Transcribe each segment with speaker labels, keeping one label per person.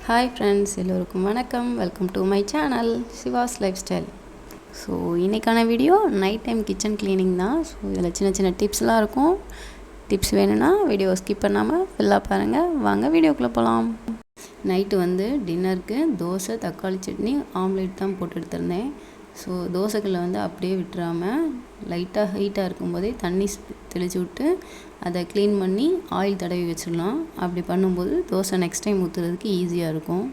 Speaker 1: Hi friends, எல்லோருக்கும் வணக்கம். Welcome to my channel Siva's lifestyle. So இன்றைக்கான video night time kitchen cleaning தான். So இதில் சின்ன சின்ன டிப்ஸ்லாம் இருக்கும். டிப்ஸ் வேணும்னா வீடியோ ஸ்கிப் பண்ணாமல் ஃபுல்லாக பாருங்கள். வாங்க வீடியோக்குள்ளே போகலாம். நைட்டு டின்னருக்கு தோசை, தக்காளி சட்னி, ஆம்லேட் தான் போட்டு எடுத்திருந்தேன். ஸோ தோசைக்கல்லை அப்படியே விட்டுறாமல் லைட்டாக ஹீட்டாக இருக்கும்போதே தண்ணி தெளித்து விட்டு அதை க்ளீன் பண்ணி ஆயில் தடவி வச்சிடலாம். அப்படி பண்ணும்போது தோசை நெக்ஸ்ட் டைம் ஊற்றுறதுக்கு ஈஸியாக இருக்கும்.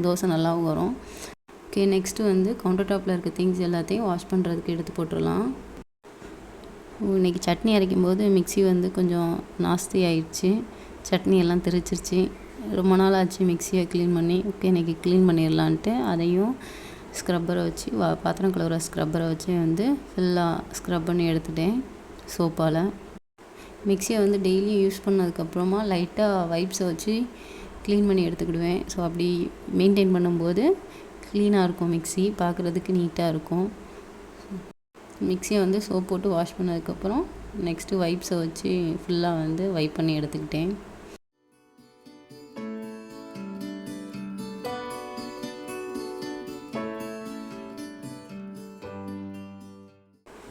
Speaker 1: தோசை நல்லாவும் வரும். ஓகே, நெக்ஸ்ட்டு கவுண்டர் டாப்பில் இருக்க திங்ஸ் எல்லாத்தையும் வாஷ் பண்ணுறதுக்கு எடுத்து போட்டுடலாம். இன்றைக்கி சட்னி அரைக்கும்போது மிக்ஸி கொஞ்சம் நாஸ்தி ஆயிடுச்சு. சட்னி எல்லாம் திரிச்சிருச்சு. ரொம்ப நாள் ஆச்சு மிக்ஸியை க்ளீன் பண்ணி. ஓகே, இன்றைக்கி க்ளீன் பண்ணிடலான்ட்டு அதையும் ஸ்க்ரப்பரை வச்சு பாத்திரம் கழுவுற ஸ்க்ரப்பரை வச்சு ஃபுல்லாக ஸ்க்ரப் பண்ணி எடுத்துட்டேன் சோப்பால். மிக்ஸியை டெய்லியும் யூஸ் பண்ணதுக்கப்புறமா லைட்டாக வைப்ஸை வச்சு க்ளீன் பண்ணி எடுத்துக்கிடுவேன். ஸோ அப்படி மெயின்டைன் பண்ணும்போது க்ளீனாக இருக்கும். மிக்ஸி பார்க்குறதுக்கு நீட்டாக இருக்கும். மிக்ஸியை சோப் போட்டு வாஷ் பண்ணதுக்கப்புறம் நெக்ஸ்ட்டு வைப்ஸை வச்சு ஃபுல்லாக வைப் பண்ணி எடுத்துக்கிட்டேன்.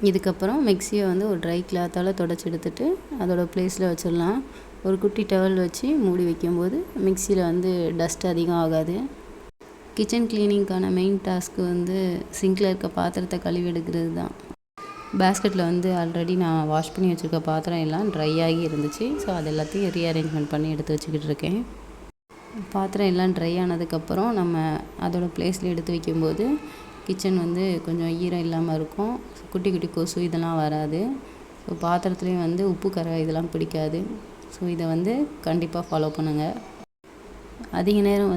Speaker 1: இதுக்கப்புறம் மிக்ஸியை ஒரு ட்ரை கிளாத்தால் தொடச்சி எடுத்துகிட்டு அதோட ப்ளேஸில் வச்சிடலாம். ஒரு குட்டி டவல் வச்சு மூடி வைக்கும்போது மிக்ஸியில் டஸ்ட் அதிகம் ஆகாது. கிச்சன் க்ளீனிங்க்கான மெயின் டாஸ்க்கு சிங்கில் இருக்க பாத்திரத்தை கழுவி எடுக்கிறது தான். பேஸ்கெட்டில் ஆல்ரெடி நான் வாஷ் பண்ணி வச்சுருக்க பாத்திரம் எல்லாம் ட்ரை ஆகி இருந்துச்சு. ஸோ அது எல்லாத்தையும் ரீஅரேஞ்ச்மெண்ட் பண்ணி எடுத்து வச்சுக்கிட்டு இருக்கேன். பாத்திரம் எல்லாம் ட்ரை ஆனதுக்கப்புறம் நம்ம அதோட ப்ளேஸில் எடுத்து வைக்கும்போது கிச்சன் கொஞ்சம் ஈரம் இல்லாமல் இருக்கும். குட்டி குட்டி கொசு இதெல்லாம் வராது. ஸோ பாத்திரத்துலேயும் உப்பு கரை இதெல்லாம் பிடிக்காது. ஸோ இதை கண்டிப்பாக ஃபாலோ பண்ணுங்கள். அதிக நேரம்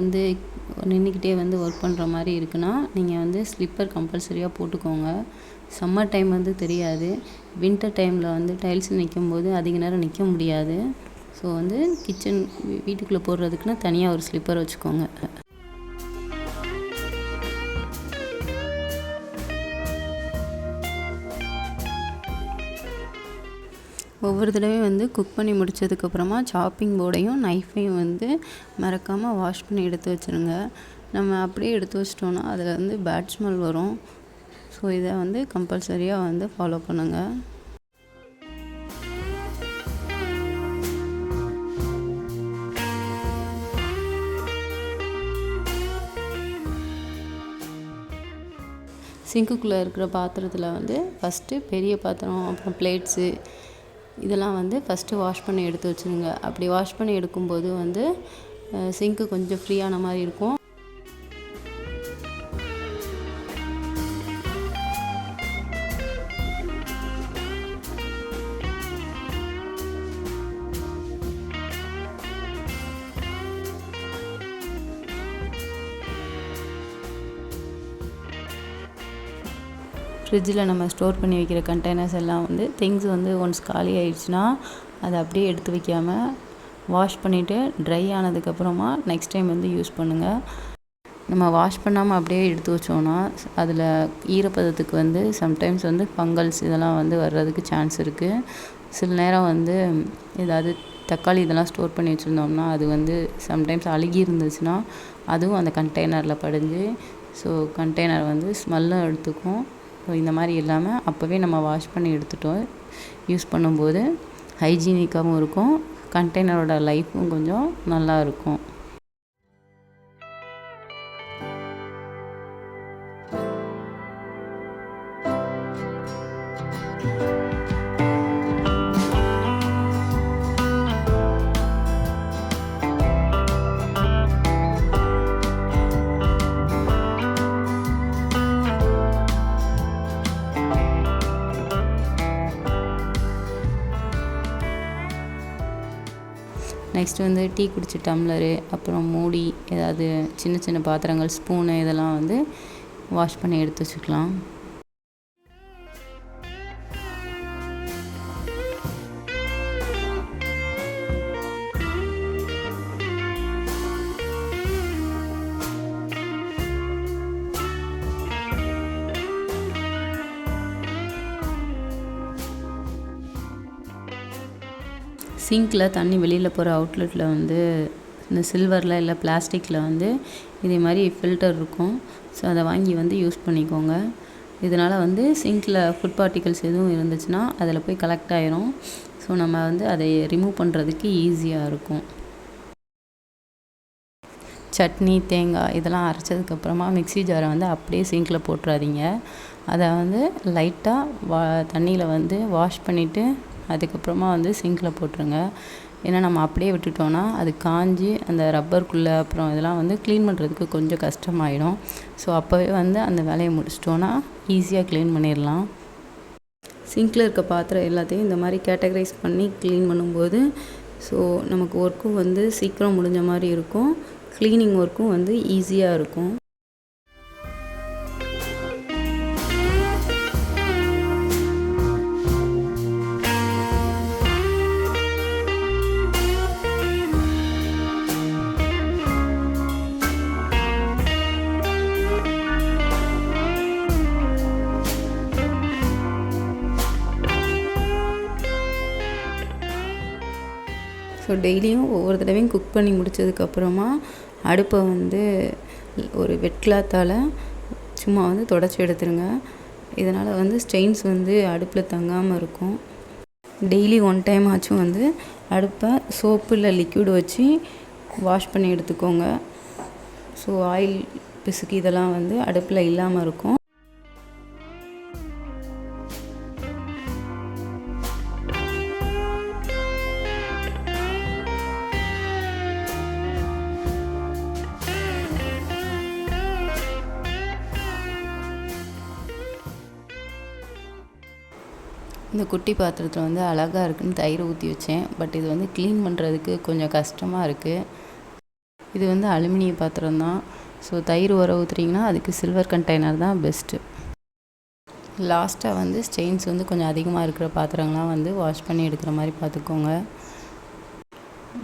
Speaker 1: நின்றுக்கிட்டே ஒர்க் பண்ணுற மாதிரி இருக்குன்னா நீங்கள் ஸ்லிப்பர் கம்பல்சரியாக போட்டுக்கோங்க. சம்மர் டைம் தெரியாது. வின்டர் டைமில் டைல்ஸ் நிற்கும்போது அதிக நேரம் நிற்க முடியாது. ஸோ கிச்சன் வீட்டுக்குள்ளே போடுறதுக்குன்னு தனியாக ஒரு ஸ்லிப்பர் வச்சுக்கோங்க. ஒவ்வொரு தடவையும் குக் பண்ணி முடித்ததுக்கப்புறமா சாப்பிங் போர்டையும் நைஃபையும் மறக்காமல் வாஷ் பண்ணி எடுத்து வச்சுருங்க. நம்ம அப்படியே எடுத்து வச்சிட்டோன்னா அதில் பேட் ஸ்மெல் வரும். ஸோ இதை கம்பல்சரியாக ஃபாலோ பண்ணுங்கள். சிங்குக்குள்ளே இருக்கிற பாத்திரத்தில் ஃபஸ்ட்டு பெரிய பாத்திரம், அப்புறம் பிளேட்ஸு இதெல்லாம் ஃபஸ்ட்டு வாஷ் பண்ணி எடுத்து வச்சுருங்க. அப்படி வாஷ் பண்ணி எடுக்கும்போது சிங்க்கு கொஞ்சம் ஃப்ரீயான மாதிரி இருக்கும். ஃப்ரிட்ஜில் நம்ம ஸ்டோர் பண்ணி வைக்கிற கண்டெய்னர்ஸ் எல்லாம் திங்ஸ் ஒன்ஸ் காலி ஆயிடுச்சுன்னா அதை அப்படியே எடுத்து வைக்காமல் வாஷ் பண்ணிவிட்டு ட்ரை ஆனதுக்கப்புறமா நெக்ஸ்ட் டைம் யூஸ் பண்ணுங்கள். நம்ம வாஷ் பண்ணாமல் அப்படியே எடுத்து வச்சோன்னா அதில் ஈரப்பதத்துக்கு சம்டைம்ஸ் ஃபங்கல்ஸ் இதெல்லாம் வர்றதுக்கு சான்ஸ் இருக்குது. சில நேரம் ஏதாவது தக்காளி இதெல்லாம் ஸ்டோர் பண்ணி வச்சுருந்தோம்னா அது சம்டைம்ஸ் அழுகி இருந்துச்சுன்னா அதுவும் அந்த கண்டெய்னரில் படிஞ்சு ஸோ கண்டெய்னர் ஸ்மெல்லும் எடுத்துக்கும். ஸோ இந்த மாதிரி இல்லாமல் அப்போவே நம்ம வாஷ் பண்ணி எடுத்துட்டோம் யூஸ் பண்ணும்போது ஹைஜீனிக்காகவும் இருக்கும். கண்டெய்னரோட லைஃப்பும் கொஞ்சம் நல்லா இருக்கும். நெக்ஸ்ட்டு டீ குடிச்ச டம்ளரு, அப்புறம் மூடி, ஏதாவது சின்ன சின்ன பாத்திரங்கள், ஸ்பூனு இதெல்லாம் வாஷ் பண்ணி எடுத்து வச்சுக்கலாம். சிங்கில் தண்ணி வெளியில் போகிற அவுட்லெட்டில் இந்த சில்வரில் இல்லை பிளாஸ்டிக்கில் வந்து இதே மாதிரி ஃபில்டர் இருக்கும். ஸோ அதை வாங்கி வந்து யூஸ் பண்ணிக்கோங்க. இதனால் வந்து சிங்கில் ஃபுட் பார்ட்டிகல்ஸ் எதுவும் இருந்துச்சுன்னா அதில் போய் கலெக்ட் ஆயிரும். ஸோ நம்ம வந்து அதை ரிமூவ் பண்ணுறதுக்கு ஈஸியாக இருக்கும். சட்னி, தேங்காய் இதெல்லாம் அரைச்சதுக்கப்புறமா மிக்ஸி ஜாரை வந்து அப்படியே சிங்கில் போட்டுறாதீங்க. அதை வந்து லைட்டாக தண்ணியில் வந்து வாஷ் பண்ணிவிட்டு அதுக்கப்புறமா வந்து சிங்கில் போட்டுருங்க. ஏன்னா நம்ம அப்படியே விட்டுட்டோன்னா அது காஞ்சி அந்த ரப்பருக்குள்ளே அப்புறம் இதெல்லாம் வந்து க்ளீன் பண்ணுறதுக்கு கொஞ்சம் கஷ்டமாயிடும். ஸோ அப்போவே வந்து அந்த வேலையை முடிச்சிட்டோன்னா ஈஸியாக க்ளீன் பண்ணிடலாம். சிங்கில் இருக்க பாத்திரம் எல்லாத்தையும் இந்த மாதிரி கேட்டகரைஸ் பண்ணி க்ளீன் பண்ணும்போது ஸோ நமக்கு ஒர்க்கும் வந்து சீக்கிரம் முடிஞ்ச மாதிரி இருக்கும். க்ளீனிங் ஒர்க்கும் வந்து ஈஸியாக இருக்கும். ஸோ டெய்லியும் ஒவ்வொரு தடவையும் குக் பண்ணி முடித்ததுக்கப்புறமா அடுப்பை வந்து ஒரு வெட் கிளாத்தால் சும்மா வந்து தொடச்சி எடுத்துருங்க. இதனால் வந்து ஸ்டெயின்ஸ் வந்து அடுப்பில் தங்காமல் இருக்கும். டெய்லி 1 டைம் ஆச்சும் வந்து அடுப்பை சோப்பு இல்லை லிக்விட் வச்சு வாஷ் பண்ணி எடுத்துக்கோங்க. ஸோ ஆயில் பிசுக்கு இதெல்லாம் வந்து அடுப்பில் இல்லாமல் இருக்கும். இந்த குட்டி பாத்திரத்தில் வந்து அழகாக இருக்குன்னு தயிர் ஊற்றி வச்சேன். பட் இது வந்து க்ளீன் பண்ணுறதுக்கு கொஞ்சம் கஷ்டமாக இருக்குது. இது வந்து அலுமினிய பாத்திரம் தான். ஸோ தயிர் உர ஊற்றுறீங்கன்னா அதுக்கு சில்வர் கண்டெய்னர் தான் பெஸ்ட்டு. லாஸ்ட்டாக வந்து ஸ்டெயின்ஸ் வந்து கொஞ்சம் அதிகமாக இருக்கிற பாத்திரங்கள்லாம் வந்து வாஷ் பண்ணி எடுக்கிற மாதிரி பார்த்துக்கோங்க.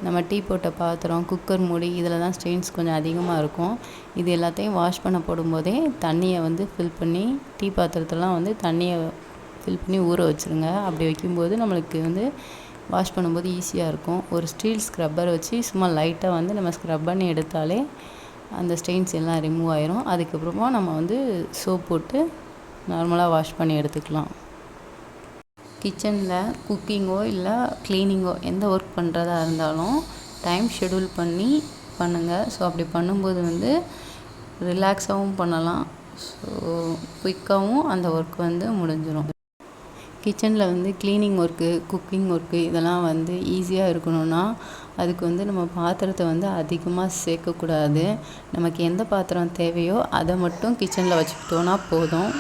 Speaker 1: நம்ம டீ போட்ட பாத்திரம், குக்கர் மூடி இதில் தான் ஸ்டெயின்ஸ் கொஞ்சம் அதிகமாக இருக்கும். இது எல்லாத்தையும் வாஷ் பண்ண போடும்போதே தண்ணியை வந்து ஃபில் பண்ணி டீ பாத்திரத்தெல்லாம் வந்து தண்ணியை ஃபில் பண்ணி ஊற வச்சுருங்க. அப்படி வைக்கும்போது நம்மளுக்கு வந்து வாஷ் பண்ணும்போது ஈஸியாக இருக்கும். ஒரு ஸ்டீல் ஸ்க்ரப்பர் வச்சு சும்மா லைட்டாக வந்து நம்ம ஸ்க்ரப் பண்ணி எடுத்தாலே அந்த ஸ்டெயின்ஸ் எல்லாம் ரிமூவ் ஆயிரும். அதுக்கப்புறமா நம்ம வந்து சோப் போட்டு நார்மலாக வாஷ் பண்ணி எடுத்துக்கலாம். கிச்சனில் குக்கிங்கோ இல்லை க்ளீனிங்கோ எந்த ஒர்க் பண்ணுறதா இருந்தாலும் டைம் ஷெடியூல் பண்ணி பண்ணுங்கள். ஸோ அப்படி பண்ணும்போது வந்து ரிலாக்ஸாகவும் பண்ணலாம். ஸோ குயிக்காகவும் அந்த ஒர்க் வந்து முடிஞ்சிடும். கிச்சனில் வந்து க்ளீனிங் ஒர்க்கு, குக்கிங் ஒர்க்கு இதெல்லாம் வந்து ஈஸியாக இருக்கணும்னா அதுக்கு வந்து நம்ம பாத்திரத்தை வந்து அதிகமாக சேர்க்கக்கூடாது. நமக்கு எந்த பாத்திரம் தேவையோ அதை மட்டும் கிச்சனில் வச்சுக்கிட்டோன்னா போதும்.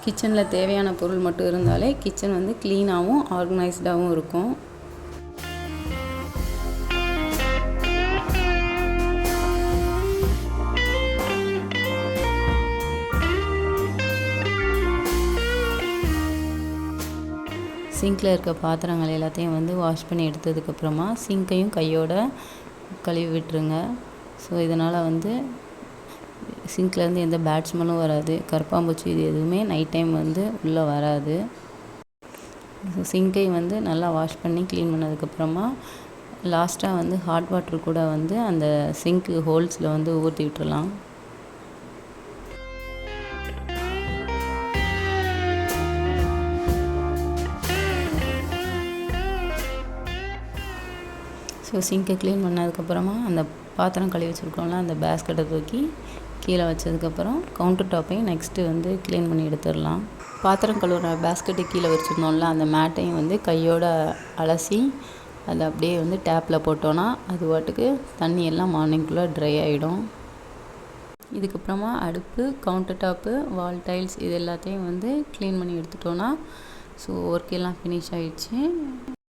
Speaker 1: கிச்சனில் தேவையான பொருள் மட்டும் இருந்தாலே கிச்சன் வந்து க்ளீனாகவும் ஆர்கனைஸ்டாகவும் இருக்கும். சிங்கில் இருக்க பாத்திரங்கள் எல்லாத்தையும் வந்து வாஷ் பண்ணி எடுத்ததுக்கப்புறமா சிங்கையும் கையோட கழுவி விட்டுருங்க. ஸோ இதனால் வந்து சிங்க்லேருந்து எந்த பேட் ஸ்மெல்லும் வராது. கரப்பாம்பூச்சி இது எதுவுமே நைட் டைம் வந்து உள்ளே வராது. ஸோ சிங்கை வந்து நல்லா வாஷ் பண்ணி க்ளீன் பண்ணதுக்கப்புறமா லாஸ்ட்டாக வந்து ஹாட் வாட்டர் கூட வந்து அந்த சிங்க்கு ஹோல்ஸில் வந்து ஊற்றி விட்டுறலாம். ஸோ சிங்கை க்ளீன் பண்ணதுக்கப்புறமா அந்த பாத்திரம் கழுவி வச்சுருக்கோம்ல அந்த பேஸ்கெட்டை தூக்கி கீழே வச்சதுக்கப்புறம் கவுண்டர் டாப்பையும் நெக்ஸ்ட்டு வந்து க்ளீன் பண்ணி எடுத்துடலாம். பாத்திரம் கழுவுற பேஸ்கெட்டு கீழே வச்சுருந்தோம்ல அந்த மேட்டையும் வந்து கையோட அலசி அதை அப்படியே வந்து டேப்பில் போட்டோன்னா அது பாட்டுக்கு தண்ணி எல்லாம் மார்னிங்குள்ளே ட்ரை ஆகிடும். இதுக்கப்புறமா அடுப்பு, கவுண்டர் டாப்பு, வால் டைல்ஸ் இது எல்லாத்தையும் வந்து க்ளீன் பண்ணி எடுத்துட்டோன்னா ஸோ ஒர்க் எல்லாம் ஃபினிஷ் ஆகிடுச்சு.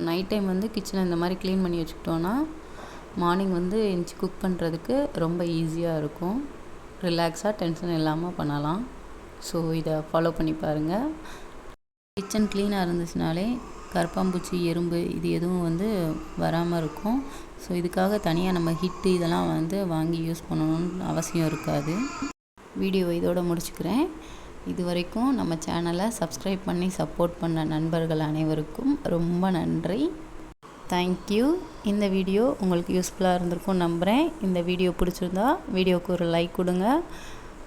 Speaker 1: நைட் டைம் வந்து கிச்சனை இந்த மாதிரி க்ளீன் பண்ணி வச்சுக்கிட்டோன்னா மார்னிங் வந்து எழுந்துச்சி குக் பண்ணுறதுக்கு ரொம்ப ஈஸியாக இருக்கும். ரிலாக்ஸாக டென்ஷன் இல்லாமல் பண்ணலாம். ஸோ இதை ஃபாலோ பண்ணி பாருங்கள். கிச்சன் க்ளீனாக இருந்துச்சுனாலே கரப்பாம்பூச்சி, எறும்பு இது எதுவும் வந்து வராமல் இருக்கும். ஸோ இதுக்காக தனியாக நம்ம ஹிட்டு இதெல்லாம் வந்து வாங்கி யூஸ் பண்ணணும்னு அவசியம் இருக்காது. வீடியோவை இதோடு முடிச்சுக்கிறேன். இது வரைக்கும் நம்ம சேனலை சப்ஸ்கிரைப் பண்ணி சப்போர்ட் பண்ண நண்பர்கள் அனைவருக்கும் ரொம்ப நன்றி. தேங்க்யூ. இந்த வீடியோ உங்களுக்கு யூஸ்ஃபுல்லாக இருந்திருக்கும் நம்புகிறேன். இந்த வீடியோ பிடிச்சிருந்தா வீடியோவுக்கு ஒரு லைக் கொடுங்க.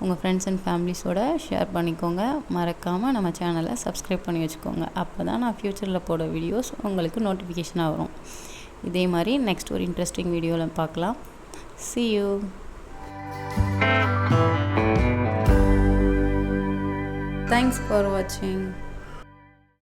Speaker 1: உங்கள் ஃப்ரெண்ட்ஸ் அண்ட் ஃபேமிலிஸோட ஷேர் பண்ணிக்கோங்க. மறக்காமல் நம்ம சேனலை சப்ஸ்கிரைப் பண்ணி வச்சுக்கோங்க. அப்போ தான் நான் ஃப்யூச்சரில் போட வீடியோஸ் உங்களுக்கு நோட்டிஃபிகேஷனாக வரும். இதே மாதிரி நெக்ஸ்ட் ஒரு இன்ட்ரெஸ்டிங் வீடியோவில் பார்க்கலாம். See you. Thanks for watching.